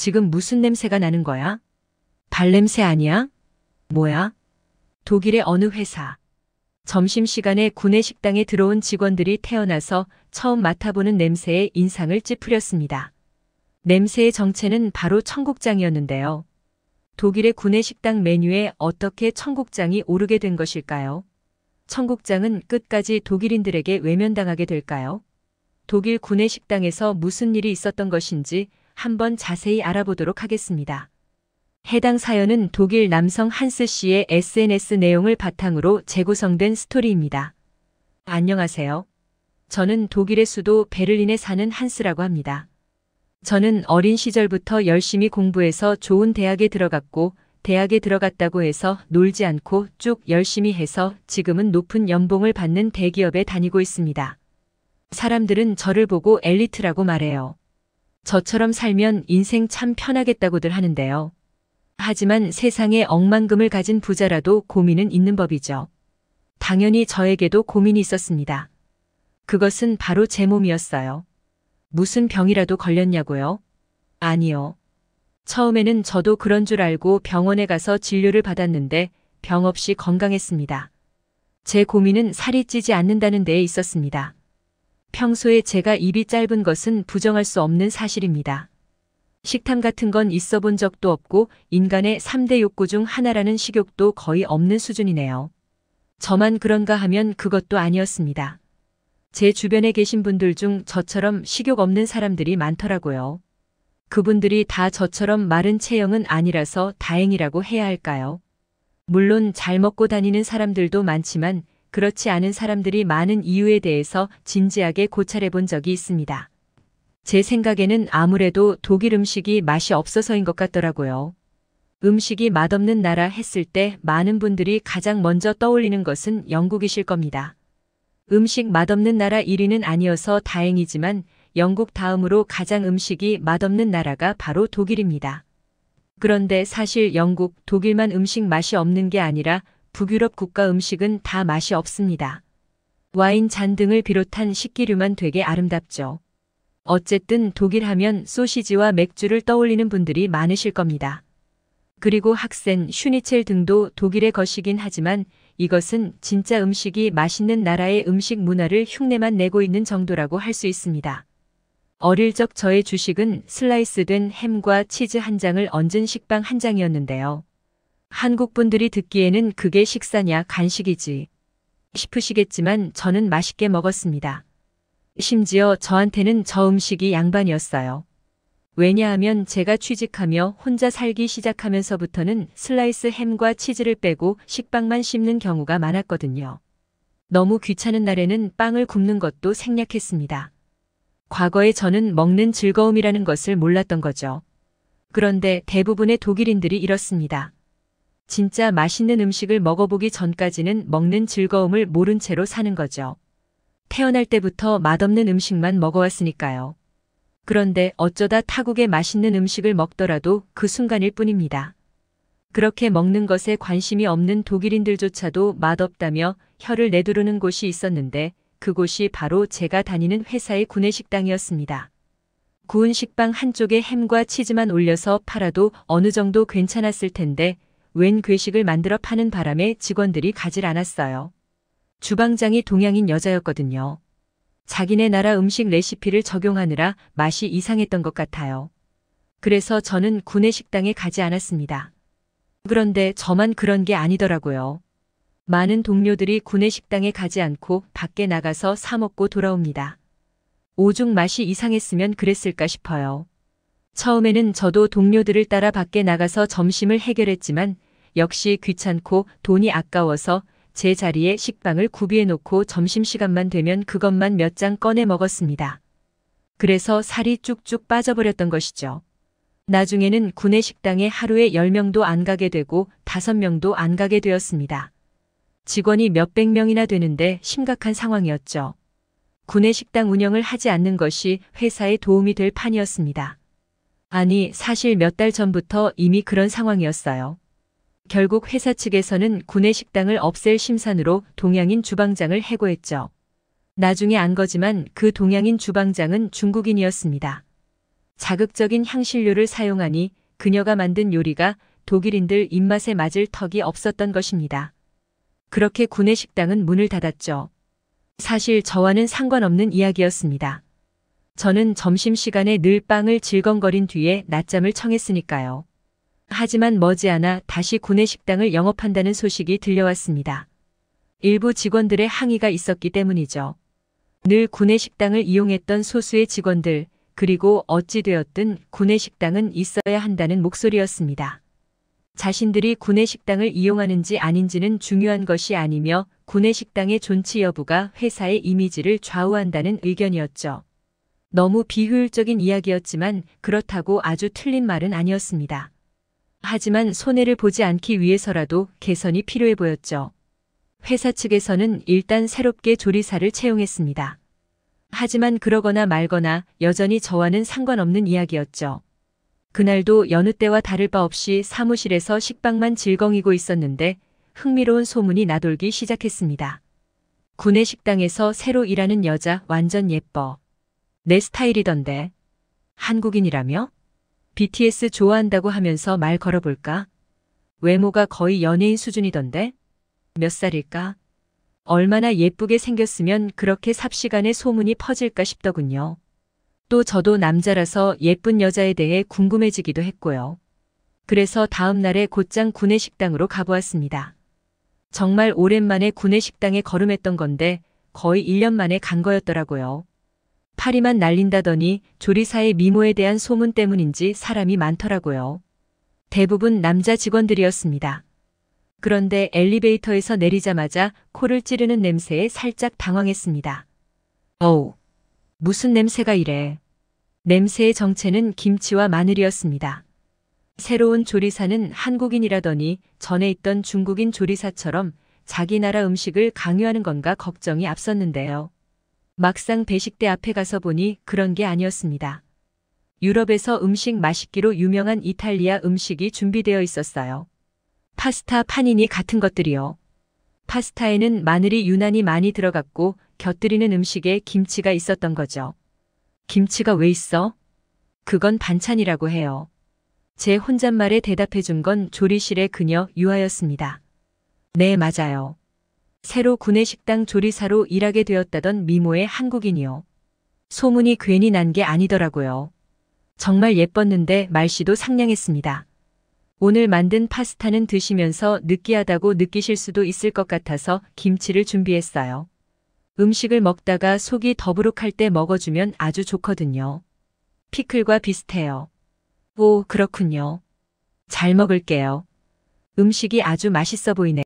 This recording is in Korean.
지금 무슨 냄새가 나는 거야? 발냄새 아니야? 뭐야? 독일의 어느 회사. 점심시간에 구내식당에 들어온 직원들이 태어나서 처음 맡아보는 냄새에 인상을 찌푸렸습니다. 냄새의 정체는 바로 청국장이었는데요. 독일의 구내식당 메뉴에 어떻게 청국장이 오르게 된 것일까요? 청국장은 끝까지 독일인들에게 외면당하게 될까요? 독일 구내식당에서 무슨 일이 있었던 것인지 한번 자세히 알아보도록 하겠습니다. 해당 사연은 독일 남성 한스 씨의 SNS 내용을 바탕으로 재구성된 스토리입니다. 안녕하세요. 저는 독일의 수도 베를린에 사는 한스라고 합니다. 저는 어린 시절부터 열심히 공부해서 좋은 대학에 들어갔고, 대학에 들어갔다고 해서 놀지 않고 쭉 열심히 해서 지금은 높은 연봉을 받는 대기업에 다니고 있습니다. 사람들은 저를 보고 엘리트라고 말해요. 저처럼 살면 인생 참 편하겠다고들 하는데요. 하지만 세상에 억만금을 가진 부자라도 고민은 있는 법이죠. 당연히 저에게도 고민이 있었습니다. 그것은 바로 제 몸이었어요. 무슨 병이라도 걸렸냐고요? 아니요. 처음에는 저도 그런 줄 알고 병원에 가서 진료를 받았는데 병 없이 건강했습니다. 제 고민은 살이 찌지 않는다는 데에 있었습니다. 평소에 제가 입이 짧은 것은 부정할 수 없는 사실입니다. 식탐 같은 건 있어 본 적도 없고 인간의 3대 욕구 중 하나라는 식욕도 거의 없는 수준이네요. 저만 그런가 하면 그것도 아니었습니다. 제 주변에 계신 분들 중 저처럼 식욕 없는 사람들이 많더라고요. 그분들이 다 저처럼 마른 체형은 아니라서 다행이라고 해야 할까요? 물론 잘 먹고 다니는 사람들도 많지만 그렇지 않은 사람들이 많은 이유에 대해서 진지하게 고찰해 본 적이 있습니다. 제 생각에는 아무래도 독일 음식이 맛이 없어서인 것 같더라고요. 음식이 맛없는 나라 했을 때 많은 분들이 가장 먼저 떠올리는 것은 영국이실 겁니다. 음식 맛없는 나라 1위는 아니어서 다행이지만 영국 다음으로 가장 음식이 맛없는 나라가 바로 독일입니다. 그런데 사실 영국, 독일만 음식 맛이 없는 게 아니라 북유럽 국가 음식은 다 맛이 없습니다. 와인 잔 등을 비롯한 식기류만 되게 아름답죠. 어쨌든 독일 하면 소시지와 맥주를 떠올리는 분들이 많으실 겁니다. 그리고 학센, 슈니첼 등도 독일의 것이긴 하지만 이것은 진짜 음식이 맛있는 나라의 음식 문화를 흉내만 내고 있는 정도라고 할 수 있습니다. 어릴 적 저의 주식은 슬라이스된 햄과 치즈 한 장을 얹은 식빵 한 장이었는데요. 한국 분들이 듣기에는 그게 식사냐 간식이지 싶으시겠지만 저는 맛있게 먹었습니다. 심지어 저한테는 저 음식이 양반이었어요. 왜냐하면 제가 취직하며 혼자 살기 시작하면서부터는 슬라이스 햄과 치즈를 빼고 식빵만 씹는 경우가 많았거든요. 너무 귀찮은 날에는 빵을 굽는 것도 생략했습니다. 과거에 저는 먹는 즐거움이라는 것을 몰랐던 거죠. 그런데 대부분의 독일인들이 이렇습니다. 진짜 맛있는 음식을 먹어보기 전까지는 먹는 즐거움을 모른 채로 사는 거죠. 태어날 때부터 맛없는 음식만 먹어왔으니까요. 그런데 어쩌다 타국의 맛있는 음식을 먹더라도 그 순간일 뿐입니다. 그렇게 먹는 것에 관심이 없는 독일인들조차도 맛없다며 혀를 내두르는 곳이 있었는데 그곳이 바로 제가 다니는 회사의 구내식당이었습니다. 구운 식빵 한쪽에 햄과 치즈만 올려서 팔아도 어느 정도 괜찮았을 텐데 웬 괴식을 만들어 파는 바람에 직원들이 가질 않았어요. 주방장이 동양인 여자였거든요. 자기네 나라 음식 레시피를 적용하느라 맛이 이상했던 것 같아요. 그래서 저는 구내식당에 가지 않았습니다. 그런데 저만 그런 게 아니더라고요. 많은 동료들이 구내식당에 가지 않고 밖에 나가서 사 먹고 돌아옵니다. 오죽 맛이 이상했으면 그랬을까 싶어요. 처음에는 저도 동료들을 따라 밖에 나가서 점심을 해결했지만 역시 귀찮고 돈이 아까워서 제 자리에 식빵을 구비해 놓고 점심시간만 되면 그것만 몇 장 꺼내 먹었습니다. 그래서 살이 쭉쭉 빠져버렸던 것이죠. 나중에는 구내식당에 하루에 10명도 안 가게 되고 5명도 안 가게 되었습니다. 직원이 몇백 명이나 되는데 심각한 상황이었죠. 구내식당 운영을 하지 않는 것이 회사에 도움이 될 판이었습니다. 아니, 사실 몇 달 전부터 이미 그런 상황이었어요. 결국 회사 측에서는 구내식당을 없앨 심산으로 동양인 주방장을 해고했죠. 나중에 안 거지만 그 동양인 주방장은 중국인이었습니다. 자극적인 향신료를 사용하니 그녀가 만든 요리가 독일인들 입맛에 맞을 턱이 없었던 것입니다. 그렇게 구내식당은 문을 닫았죠. 사실 저와는 상관없는 이야기였습니다. 저는 점심시간에 늘 빵을 질겅거린 뒤에 낮잠을 청했으니까요. 하지만 머지않아 다시 구내식당을 영업한다는 소식이 들려왔습니다. 일부 직원들의 항의가 있었기 때문이죠. 늘 구내식당을 이용했던 소수의 직원들, 그리고 어찌 되었든 구내식당은 있어야 한다는 목소리였습니다. 자신들이 구내식당을 이용하는지 아닌지는 중요한 것이 아니며 구내식당의 존치 여부가 회사의 이미지를 좌우한다는 의견이었죠. 너무 비효율적인 이야기였지만 그렇다고 아주 틀린 말은 아니었습니다. 하지만 손해를 보지 않기 위해서라도 개선이 필요해 보였죠. 회사 측에서는 일단 새롭게 조리사를 채용했습니다. 하지만 그러거나 말거나 여전히 저와는 상관없는 이야기였죠. 그날도 여느 때와 다를 바 없이 사무실에서 식빵만 질겅이고 있었는데 흥미로운 소문이 나돌기 시작했습니다. 구내식당에서 새로 일하는 여자 완전 예뻐. 내 스타일이던데. 한국인이라며? BTS 좋아한다고 하면서 말 걸어볼까? 외모가 거의 연예인 수준이던데? 몇 살일까? 얼마나 예쁘게 생겼으면 그렇게 삽시간에 소문이 퍼질까 싶더군요. 또 저도 남자라서 예쁜 여자에 대해 궁금해지기도 했고요. 그래서 다음 날에 곧장 구내식당으로 가보았습니다. 정말 오랜만에 구내식당에 걸음했던 건데 거의 1년 만에 간 거였더라고요. 파리만 날린다더니 조리사의 미모에 대한 소문 때문인지 사람이 많더라고요. 대부분 남자 직원들이었습니다. 그런데 엘리베이터에서 내리자마자 코를 찌르는 냄새에 살짝 당황했습니다. 어우, 무슨 냄새가 이래. 냄새의 정체는 김치와 마늘이었습니다. 새로운 조리사는 한국인이라더니 전에 있던 중국인 조리사처럼 자기 나라 음식을 강요하는 건가 걱정이 앞섰는데요. 막상 배식대 앞에 가서 보니 그런 게 아니었습니다. 유럽에서 음식 맛있기로 유명한 이탈리아 음식이 준비되어 있었어요. 파스타, 파니니 같은 것들이요. 파스타에는 마늘이 유난히 많이 들어갔고 곁들이는 음식에 김치가 있었던 거죠. 김치가 왜 있어? 그건 반찬이라고 해요. 제 혼잣말에 대답해 준 건 조리실의 그녀 유아였습니다. 네, 맞아요. 새로 구내식당 조리사로 일하게 되었다던 미모의 한국인이요. 소문이 괜히 난 게 아니더라고요. 정말 예뻤는데 말씨도 상냥했습니다. 오늘 만든 파스타는 드시면서 느끼하다고 느끼실 수도 있을 것 같아서 김치를 준비했어요. 음식을 먹다가 속이 더부룩할 때 먹어주면 아주 좋거든요. 피클과 비슷해요. 오, 그렇군요. 잘 먹을게요. 음식이 아주 맛있어 보이네요.